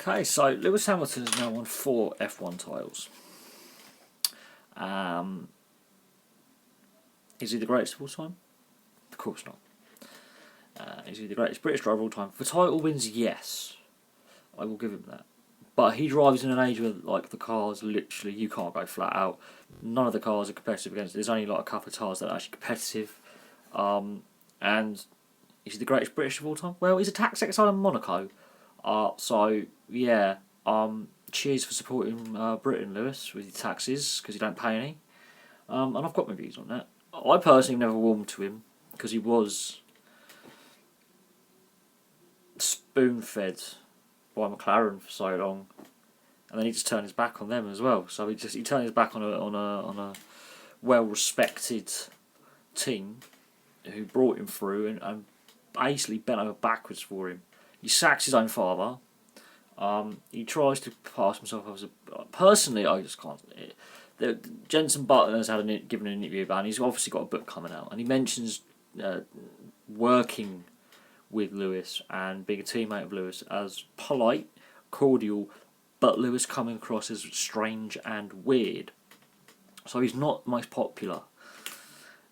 Okay, so Lewis Hamilton has now won 4 F1 titles. Is he the greatest of all time? Of course not. Is he the greatest British driver of all time? For title wins, yes. I will give him that. But he drives in an age where, like, the cars, literally, you can't go flat out. None of the cars are competitive against it. There's only, like, a couple of cars that are actually competitive. And is he the greatest British of all time? Well, he's a tax exile in Monaco. So, yeah. Cheers for supporting Britain, Lewis, with your taxes, because you don't pay any. And I've got my views on that. I personally never warmed to him, because he was spoon-fed by McLaren for so long, and then he just turned his back on them as well. So he turned his back on a well-respected team who brought him through and basically bent over backwards for him. He sacks his own father. He tries to pass himself as personally, I just can't. Jenson Button has given an interview about, and he's obviously got a book coming out, and he mentions working with Lewis and being a teammate of Lewis as polite, cordial, but Lewis coming across as strange and weird. So he's not the most popular.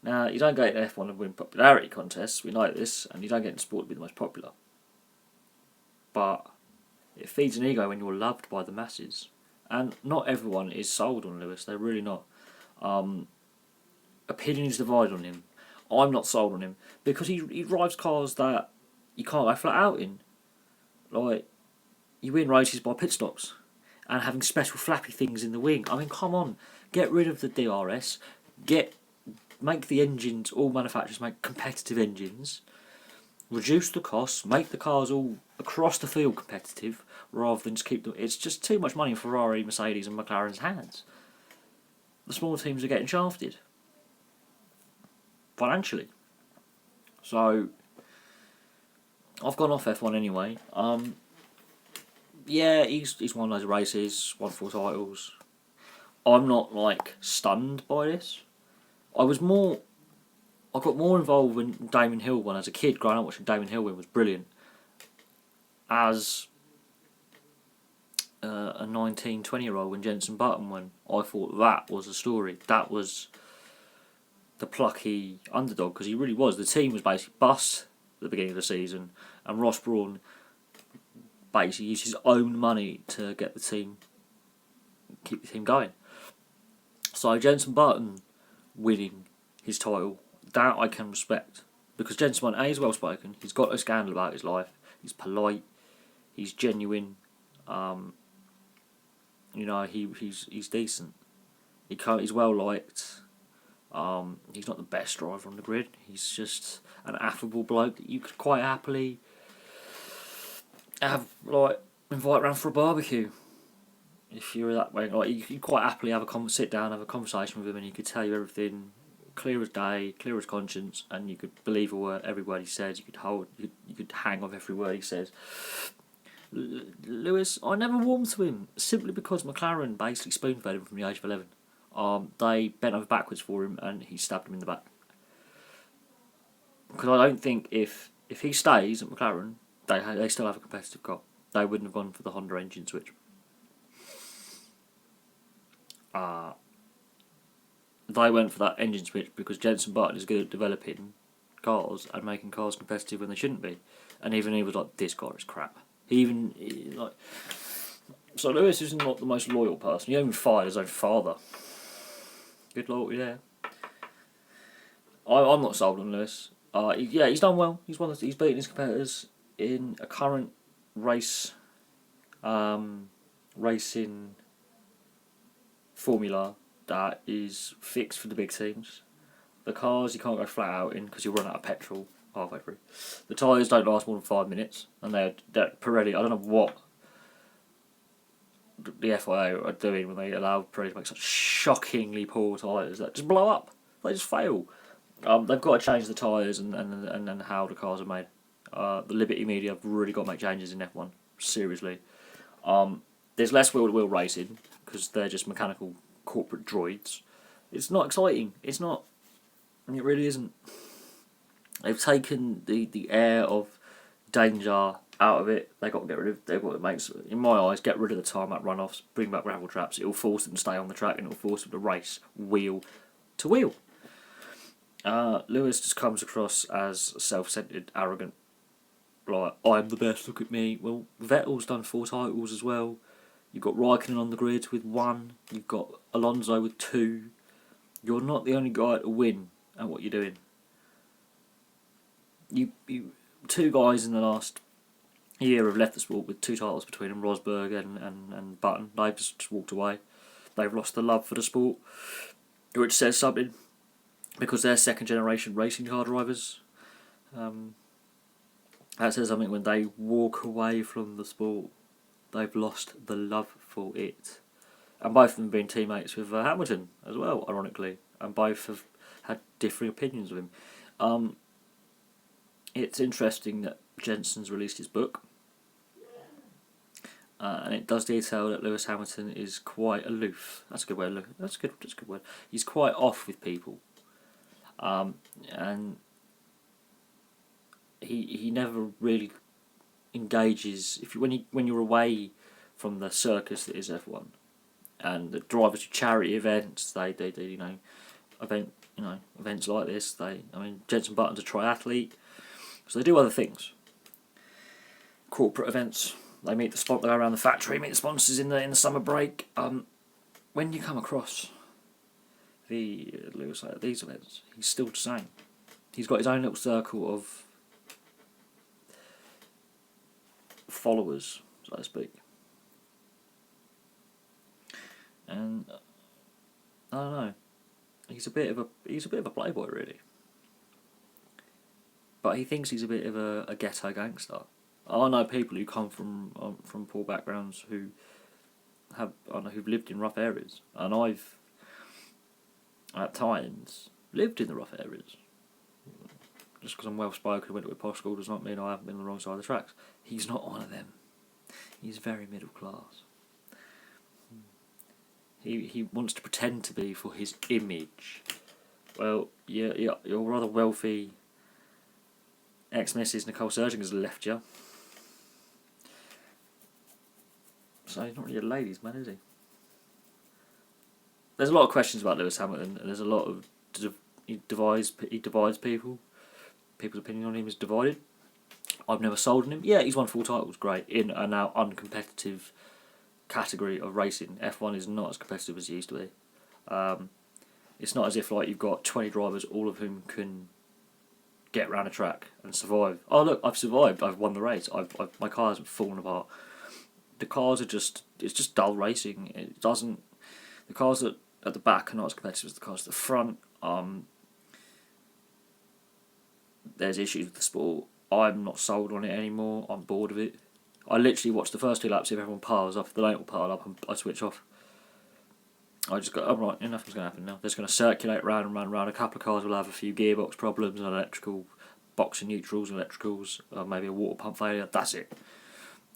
Now, you don't get in F1 and win popularity contests, we know this, and you don't get in sport to be the most popular. But it feeds an ego when you're loved by the masses. And not everyone is sold on Lewis, they're really not. Opinions divide on him. I'm not sold on him because he drives cars that you can't go flat out in. Like, you win races by pit stops and having special flappy things in the wing. I mean, come on, get rid of the DRS, make the engines, all manufacturers make competitive engines, reduce the costs, make the cars all across the field competitive, rather than just keep them. It's just too much money in Ferrari, Mercedes and McLaren's hands. The small teams are getting shafted financially. So I've gone off F1 anyway. Yeah, he's won loads of races, won 4 titles. I'm not, like, stunned by this. I got more involved when Damon Hill won as a kid. Growing up watching Damon Hill win was brilliant. As a 19, 20-year-old when Jenson Button won, I thought that was the story. That was the plucky underdog, because he really was. The team was basically bust at the beginning of the season, and Ross Brawn basically used his own money to keep the team going. So Jenson Button winning his title, that I can respect, because Jenson Button, A, is well spoken, he's got a scandal about his life, he's polite, he's genuine, he's decent, he's well liked. He's not the best driver on the grid. He's just an affable bloke that you could quite happily invite around for a barbecue. If you were that way, you could quite happily sit down, have a conversation with him, and he could tell you everything clear as day, clear as conscience, and you could believe every word he says. You could hang off every word he says. Lewis, I never warmed to him simply because McLaren basically spoon-fed him from the age of 11. They bent over backwards for him and he stabbed him in the back. Because I don't think if he stays at McLaren, they still have a competitive car. They wouldn't have gone for the Honda engine switch. They went for that engine switch because Jenson Button is good at developing cars and making cars competitive when they shouldn't be. And even he was like, this car is crap. So Lewis is not the most loyal person. He even fired his own father. Good loyalty there. I'm not sold on Lewis. He's done well. He's beaten his competitors in a current racing formula that is fixed for the big teams. The cars you can't go flat out in because you'll run out of petrol halfway through. The tyres don't last more than 5 minutes, and Pirelli, I don't know what the FIA are doing when they allow Pirelli to make such shockingly poor tyres that just blow up. They just fail. They've got to change the tyres and how the cars are made. The Liberty Media have really got to make changes in F1. Seriously. There's less wheel-to-wheel racing because they're just mechanical corporate droids. It's not exciting. It's not. It really isn't. They've taken the air of danger out of it. They've got to make, in my eyes, get rid of the tarmac runoffs, bring back gravel traps. It'll force them to stay on the track and it'll force them to race wheel to wheel. Lewis just comes across as self-centered, arrogant. Like, I'm the best, look at me. Well, Vettel's done 4 titles as well. You've got Raikkonen on the grid with 1. You've got Alonso with 2. You're not the only guy to win at what you're doing. You 2 guys in the last year have left the sport with 2 titles between them, Rosberg and Button. They've just walked away. They've lost the love for the sport, which says something, because they're second generation racing car drivers. That says something. When they walk away from the sport, they've lost the love for it. And both of them have been teammates with Hamilton as well, ironically, and both have had differing opinions of him. It's interesting that Jensen's released his book, and it does detail that Lewis Hamilton is quite aloof. That's a good way of looking. That's a good word. He's quite off with people, and he never really engages. When you're away from the circus that is F1, and the drivers do charity events, they events like this. Jenson Button's a triathlete, so they do other things. Corporate events. They meet they go around the factory, meet the sponsors in the summer break. When you come across Lewis at these events, he's still the same. He's got his own little circle of followers, so to speak. And I don't know. He's a bit of a playboy, really. But he thinks he's a bit of a ghetto gangster. I know people who come from poor backgrounds who've lived in rough areas, and I've at times lived in the rough areas. Just because I'm well spoken and went to a posh school does not mean I haven't been on the wrong side of the tracks. He's not one of them. He's very middle class. He wants to pretend to be for his image. Well, you're rather wealthy. Ex-Mrs. Nicole Surgeon has left you. So he's not really a ladies' man, is he? There's a lot of questions about Lewis Hamilton, and there's a lot of he divides people. People's opinion on him is divided. I've never sold on him. Yeah, he's won 4 titles, great, in a now uncompetitive category of racing. F1 is not as competitive as it used to be. It's not as if you've got 20 drivers, all of whom can get around a track and survive. Oh look, I've survived. I've won the race. My car hasn't fallen apart. The cars it's just dull racing. It doesn't. The cars at the back are not as competitive as the cars at the front. There's issues with the sport. I'm not sold on it anymore. I'm bored of it. I literally watch the first 2 laps. If everyone piles up, if they don't all pile up, I switch off. I'm right, nothing's going to happen now. They're just going to circulate round and round and round. A couple of cars will have a few gearbox problems, an electrical box of neutrals, electricals, maybe a water pump failure. That's it.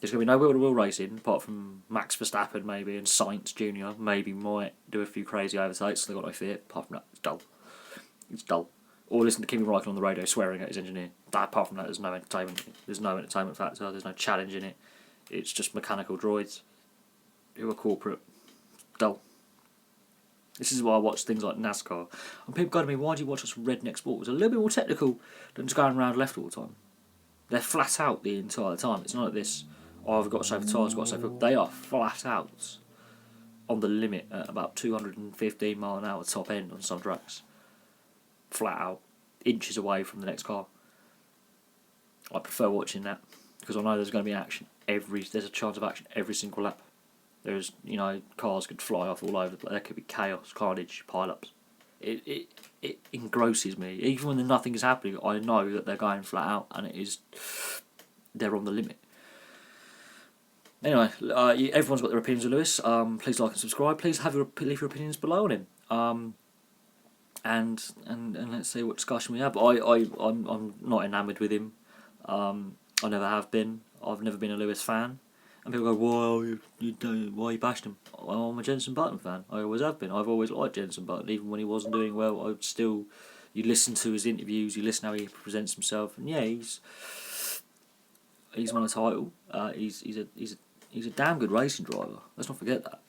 There's going to be no wheel-to-wheel racing, apart from Max Verstappen maybe, and Sainz Jr. maybe might do a few crazy overtakes, so they've got no fear. Apart from that, it's dull. It's dull. Or listen to Kimi Räikkönen on the radio swearing at his engineer. Apart from that, there's no entertainment. There's no entertainment factor. There's no challenge in it. It's just mechanical droids who are corporate. Dull. This is why I watch things like NASCAR. And people go to me, why do you watch us redneck sport? It's a little bit more technical than just going around left all the time. They're flat out the entire time. It's not like this, I've got to save the tyres, I've got to save the... They are flat out on the limit at about 215 mile an hour top end on some tracks. Flat out, inches away from the next car. I prefer watching that because I know there's going to be action there's a chance of action every single lap. There's, cars could fly off all over the place. There could be chaos, carnage, pile-ups. It engrosses me. Even when nothing is happening, I know that they're going flat out and they're on the limit. Anyway, everyone's got their opinions of Lewis. Please like and subscribe. Please leave your opinions below on him. And let's see what discussion we have. I'm not enamoured with him. I never have been. I've never been a Lewis fan. And people go, why you bashed him? Well, I'm a Jenson Button fan. I always have been. I've always liked Jenson Button. Even when he wasn't doing well, you listen to his interviews, you listen how he presents himself, and yeah, He's won a title. He's a damn good racing driver. Let's not forget that.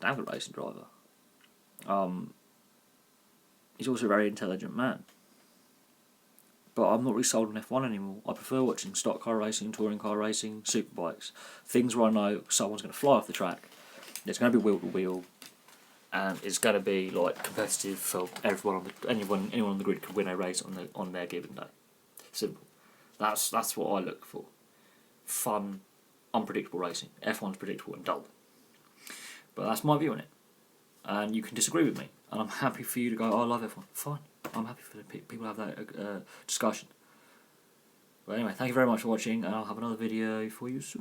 Damn good racing driver. He's also a very intelligent man. But I'm not really sold on F1 anymore. I prefer watching stock car racing, touring car racing, superbikes. Things where I know someone's going to fly off the track. It's going to be wheel to wheel, and it's going to be like competitive for everyone anyone on the grid could win a race on their given day. Simple. That's what I look for. Fun, unpredictable racing. F1's predictable and dull. But that's my view on it. And you can disagree with me. And I'm happy for you to go, oh, I love F1. Fine. I'm happy for people to have that discussion. But anyway, thank you very much for watching, and I'll have another video for you soon.